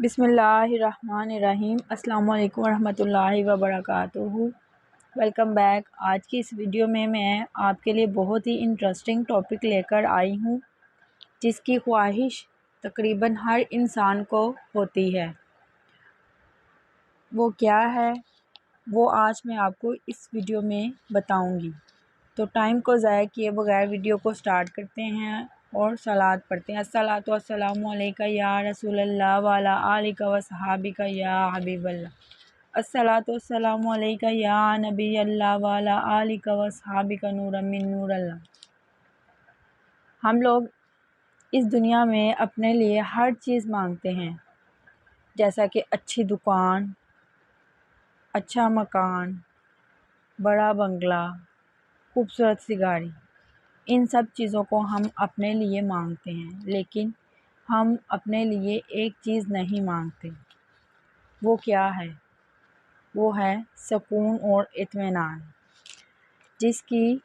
بسم اللہ الرحمن الرحیم۔ السلام علیکم ورحمۃ اللہ وبرکاتہ۔ Welcome back. آج کی اس ویڈیو میں آپ کے لیے بہت ہی انٹرسٹنگ ٹاپک لے کر آئی ہوں، جس کی خواہش تقریباً ہر انسان کو ہوتی ہے۔ وہ کیا ہے، وہ آج میں آپ کو اس ویڈیو میں بتاؤں گی۔ تو ٹائم کو ضائع کیے بغیر ویڈیو کو سٹارٹ کرتے ہیں اور صلوات پڑھتے ہیں۔ الصلاۃ والسلام علیک یا رسول اللہ وعلی آلک و صحابک یا حبیب اللہ۔ الصلاۃ والسلام علیک یا نبی اللہ وعلی آلک و صحابک نور من نور اللہ۔ ہم لوگ اس دنیا میں اپنے لیے ہر چیز مانگتے ہیں، جیسا کہ اچھی دکان، اچھا مکان، بڑا بنگلہ، خوبصورت سی گاڑی۔ ان سب چیزوں کو ہم اپنے لیے مانگتے ہیں، لیکن ہم اپنے لیے ایک چیز نہیں مانگتے۔ وہ کیا ہے؟ وہ ہے سکون اور اطمینان، جس کی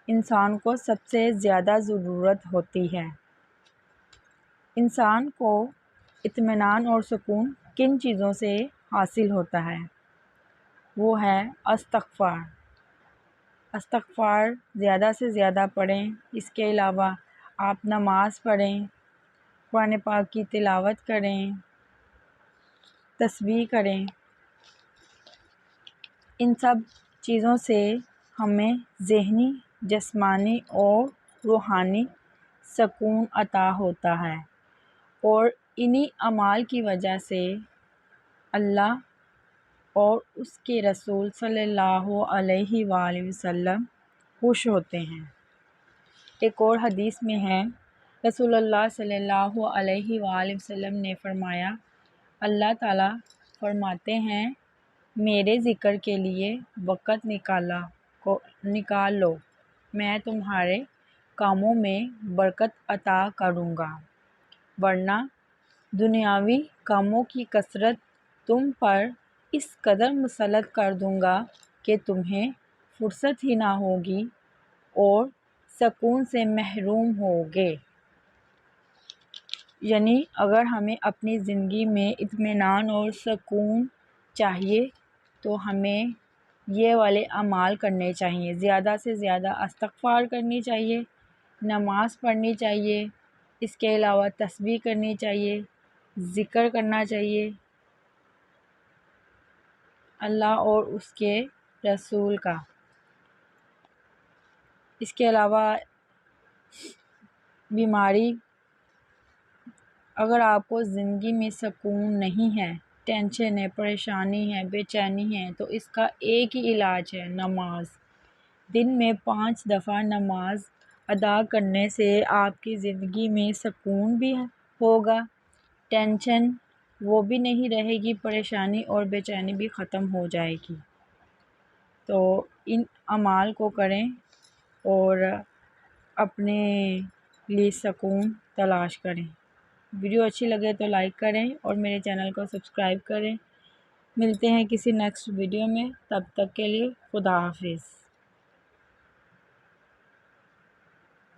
انسان کو سب سے زیادہ ضرورت ہوتی ہے۔ انسان کو اطمینان اور سکون کن چیزوں سے حاصل ہوتا ہے؟ وہ ہے استغفار۔ استغفار زیادہ سے زیادہ پڑھیں۔ اس کے علاوہ آپ نماز پڑھیں، قرآن پاک کی تلاوت کریں، تسبیح کریں۔ ان سب چیزوں سے ہمیں ذہنی، جسمانی اور روحانی سکون عطا ہوتا ہے، اور انہی اعمال کی وجہ سے اللہ اور اس کے رسول صلی اللہ علیہ وآلہ وسلم خوش ہوتے ہیں۔ ایک اور حدیث میں ہے، رسول اللہ صلی اللہ علیہ وآلہ وسلم نے فرمایا، اللہ تعالیٰ فرماتے ہیں، میرے ذکر کے لیے وقت نکال لو، میں تمہارے کاموں میں برکت عطا کروں گا، ورنہ دنیاوی کاموں کی کثرت تم پر اس قدر مسلط کر دوں گا کہ تمہیں فرصت ہی نہ ہوگی اور سکون سے محروم ہوگے۔ یعنی اگر ہمیں اپنی زندگی میں اطمینان اور سکون چاہیے تو ہمیں یہ والے اعمال کرنے چاہیے۔ زیادہ سے زیادہ استغفار کرنی چاہیے، نماز پڑھنی چاہیے، اس کے علاوہ تسبیح کرنی چاہیے، ذکر کرنا چاہیے اللہ اور اس کے رسول کا۔ اس کے علاوہ بیماری، اگر آپ کو زندگی میں سکون نہیں ہے، ٹینشن ہے، پریشانی ہے، بے چینی ہے، تو اس کا ایک ہی علاج ہے، نماز۔ دن میں 5 دفعہ نماز ادا کرنے سے آپ کی زندگی میں سکون بھی ہوگا، ٹینشن وہ بھی نہیں رہے گی، پریشانی اور بے چینی بھی ختم ہو جائے گی۔ تو ان اعمال کو کریں اور اپنے لیے سکون تلاش کریں۔ ویڈیو اچھی لگے تو لائک کریں اور میرے چینل کو سبسکرائب کریں۔ ملتے ہیں کسی نیکسٹ ویڈیو میں، تب تک کے لیے خدا حافظ۔